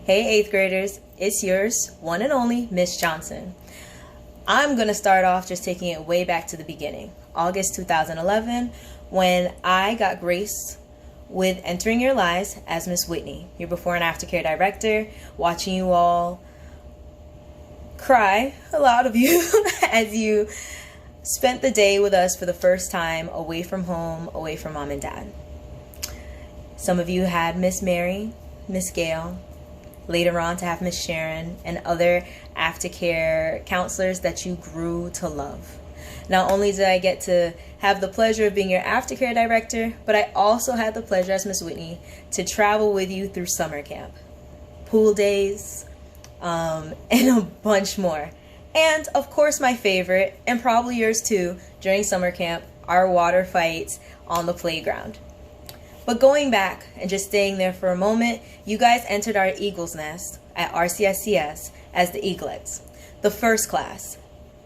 Hey 8th graders, it's yours, one and only, Miss Johnson. I'm going to start off just taking it way back to the beginning, August 2011, when I got graced with entering your lives as Miss Whitney, your before and aftercare director, watching you all cry, a lot of you, as you spent the day with us for the first time, away from home, away from mom and dad. Some of you had Miss Mary, Miss Gail, later on to have Miss Sharon and other aftercare counselors that you grew to love. Not only did I get to have the pleasure of being your aftercare director, but I also had the pleasure as Miss Whitney to travel with you through summer camp, pool days, and a bunch more. And of course my favorite, and probably yours too, during summer camp, our water fights on the playground. But going back and just staying there for a moment, you guys entered our Eagle's Nest at RCSCS as the Eaglets, the first class,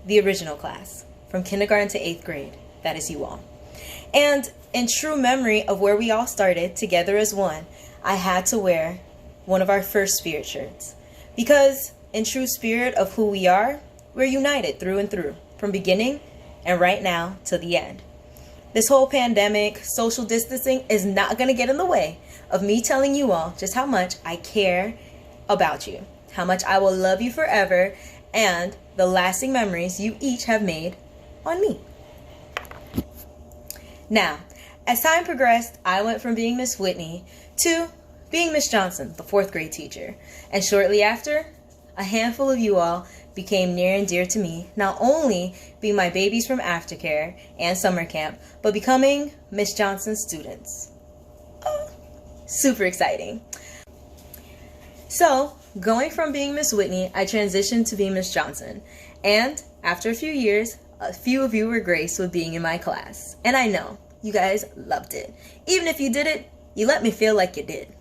the original class, from kindergarten to 8th grade. That is you all. And in true memory of where we all started together as one, I had to wear one of our first spirit shirts. Because in true spirit of who we are, we're united through and through, from beginning and right now to the end. This whole pandemic, social distancing is not going to get in the way of me telling you all just how much I care about you, how much I will love you forever, and the lasting memories you each have made on me. Now, as time progressed, I went from being Miss Whitney to being Miss Johnson, the 4th grade teacher. And shortly after, a handful of you all became near and dear to me, not only being my babies from aftercare and summer camp, but becoming Miss Johnson's students. Oh, super exciting. So, going from being Miss Whitney, I transitioned to being Miss Johnson. And after a few years, a few of you were graced with being in my class. And I know, you guys loved it. Even if you did it, you let me feel like you did.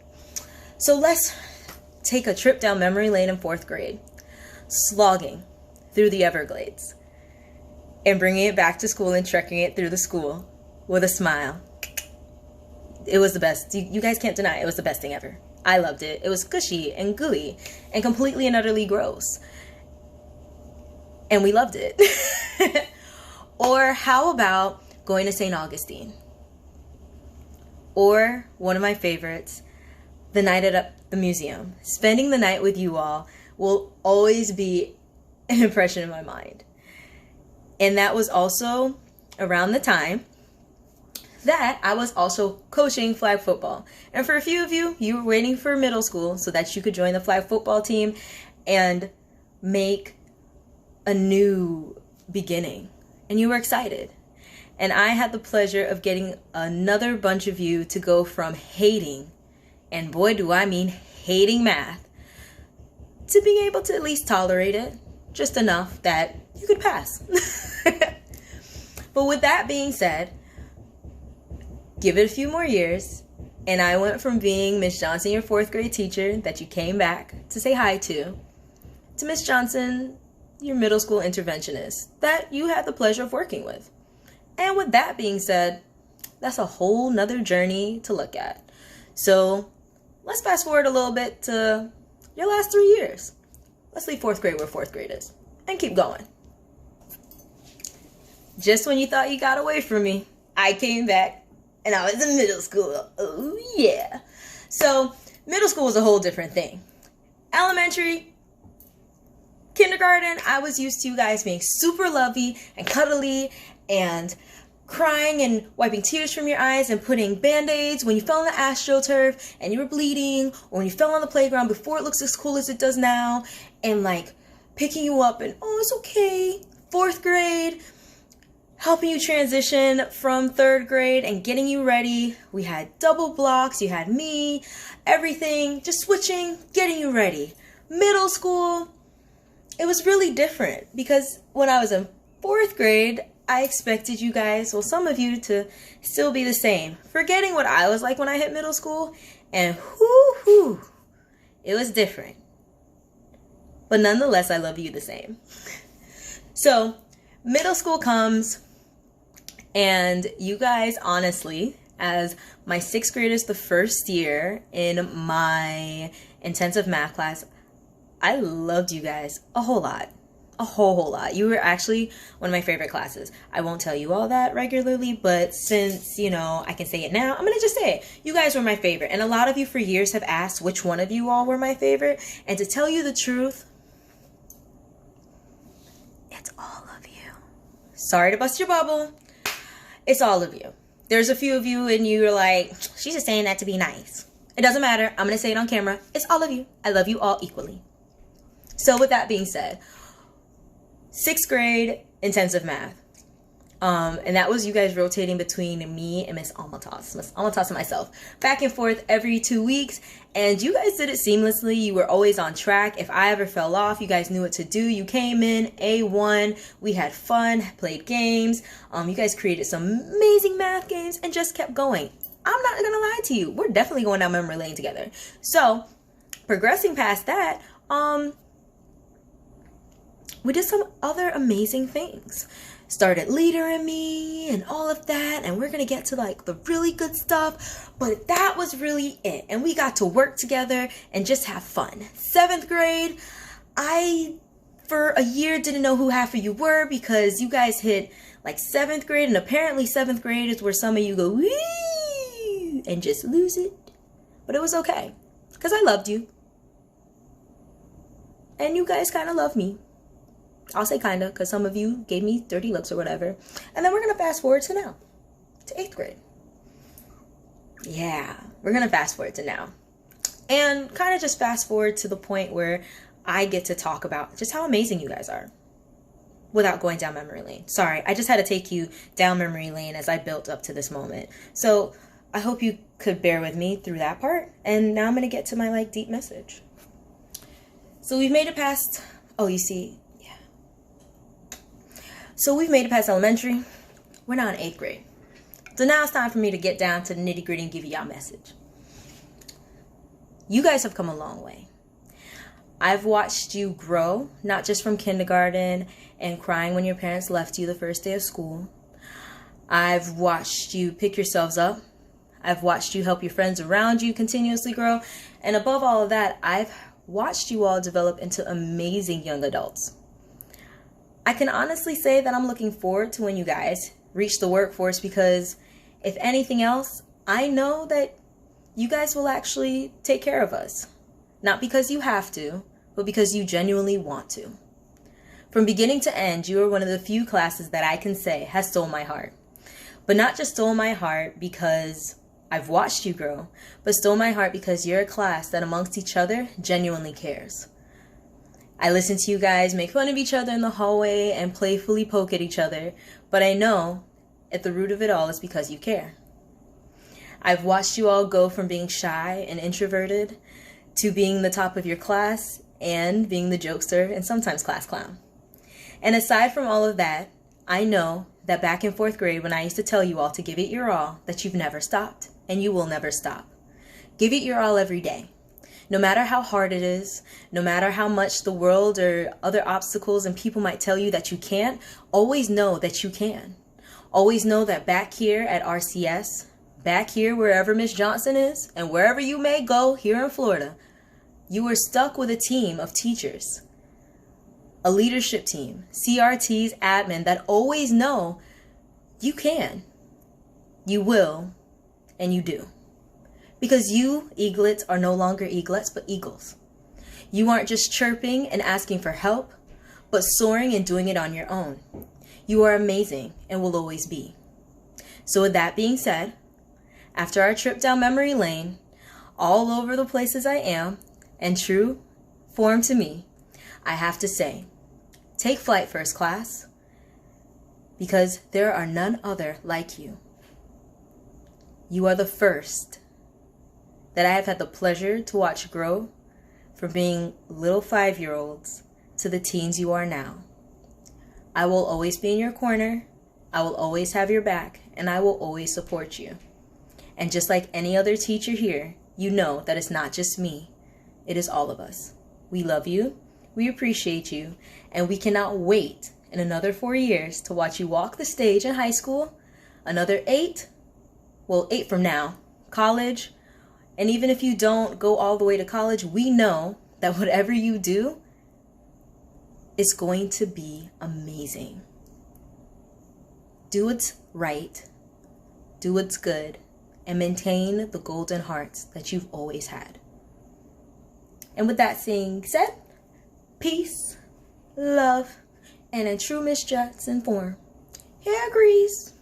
So let's take a trip down memory lane in 4th grade. Slogging through the Everglades and bringing it back to school and trekking it through the school with a smile. It was the best. You guys can't deny it. It was the best thing ever. I loved it. It was gushy and gooey and completely and utterly gross. And we loved it. Or how about going to St. Augustine? Or one of my favorites, the night at the museum. Spending the night with you all will always be an impression in my mind. And that was also around the time that I was also coaching flag football. And for a few of you, you were waiting for middle school so that you could join the flag football team and make a new beginning. And you were excited. And I had the pleasure of getting another bunch of you to go from hating, and boy do I mean hating math, to being able to at least tolerate it, just enough that you could pass. But with that being said, give it a few more years, and I went from being Miss Johnson, your 4th grade teacher that you came back to say hi to Miss Johnson, your middle school interventionist that you had the pleasure of working with. And with that being said, that's a whole nother journey to look at. So let's fast forward a little bit to your last 3 years. Let's leave 4th grade where 4th grade is and keep going. Just when you thought you got away from me, I came back and I was in middle school. Oh yeah. So middle school was a whole different thing. Elementary, kindergarten, I was used to you guys being super lovey and cuddly and crying and wiping tears from your eyes and putting band-aids when you fell on the astroturf and you were bleeding, or when you fell on the playground before it looks as cool as it does now, and like picking you up and, oh, it's okay. 4th grade, helping you transition from 3rd grade and getting you ready. We had double blocks, you had me, everything, just switching, getting you ready. Middle school, it was really different because when I was in 4th grade, I expected you guys, well, some of you, to still be the same, forgetting what I was like when I hit middle school, and whoo, it was different. But nonetheless, I love you the same. So, middle school comes, and you guys, honestly, as my 6th graders the first year in my intensive math class. I loved you guys a whole lot. A whole lot. You were actually one of my favorite classes. I won't tell you all that regularly, but since, I can say it now, I'm going to just say it. You guys were my favorite. And a lot of you for years have asked which one of you all were my favorite. And to tell you the truth, it's all of you. Sorry to bust your bubble. It's all of you. There's a few of you and you're like, she's just saying that to be nice. It doesn't matter. I'm going to say it on camera. It's all of you. I love you all equally. So with that being said, 6th grade intensive math. And that was you guys rotating between me and Miss Almatas and myself, back and forth every 2 weeks. And you guys did it seamlessly. You were always on track. If I ever fell off, you guys knew what to do. You came in A1. We had fun, played games. You guys created some amazing math games and just kept going. I'm not gonna lie to you. We're definitely going down memory lane together. So progressing past that, we did some other amazing things. Started Leader in Me and all of that, and we're gonna get to like the really good stuff, but that was really it. And we got to work together and just have fun. 7th grade, I for a year didn't know who half of you were because you guys hit like 7th grade, and apparently 7th grade is where some of you go wee and just lose it. But it was okay because I loved you and you guys kind of love me. I'll say kind of, because some of you gave me dirty looks or whatever. And then we're going to fast forward to now, to 8th grade. Yeah, we're going to fast forward to now. And kind of just fast forward to the point where I get to talk about just how amazing you guys are without going down memory lane. Sorry, I just had to take you down memory lane as I built up to this moment. So I hope you could bear with me through that part. And now I'm going to get to my deep message. So we've made it past, So we've made it past elementary. We're now in 8th grade. So now it's time for me to get down to the nitty gritty and give you y'all message. You guys have come a long way. I've watched you grow, not just from kindergarten and crying when your parents left you the first day of school. I've watched you pick yourselves up. I've watched you help your friends around you continuously grow. And above all of that, I've watched you all develop into amazing young adults. I can honestly say that I'm looking forward to when you guys reach the workforce because if anything else, I know that you guys will actually take care of us. Not because you have to, but because you genuinely want to. From beginning to end, you are one of the few classes that I can say has stole my heart. But not just stole my heart because I've watched you grow, but stole my heart because you're a class that amongst each other genuinely cares. I listen to you guys make fun of each other in the hallway and playfully poke at each other, but I know at the root of it all is because you care. I've watched you all go from being shy and introverted to being the top of your class and being the jokester and sometimes class clown. And aside from all of that, I know that back in 4th grade when I used to tell you all to give it your all, that you've never stopped and you will never stop. Give it your all every day. No matter how hard it is, no matter how much the world or other obstacles and people might tell you that you can't, always know that you can. Always know that back here at RCS, back here wherever Miss Johnson is, and wherever you may go here in Florida, you are stuck with a team of teachers, a leadership team, CRTs, admin that always know you can, you will, and you do. Because you, eaglets, are no longer eaglets, but eagles. You aren't just chirping and asking for help, but soaring and doing it on your own. You are amazing and will always be. So with that being said, after our trip down memory lane, all over the places I am, and true form to me, I have to say, take flight first class, because there are none other like you. You are the first that I have had the pleasure to watch grow from being little 5-year-olds to the teens you are now. I will always be in your corner, I will always have your back, and I will always support you. And just like any other teacher here, you know that it's not just me, it is all of us. We love you, we appreciate you, and we cannot wait in another 4 years to watch you walk the stage in high school, another 8 from now, college, And even if you don't go all the way to college, we know that whatever you do is going to be amazing. Do what's right, do what's good, and maintain the golden hearts that you've always had. And with that being said, peace, love, and in true Miss Jackson form, hair grease.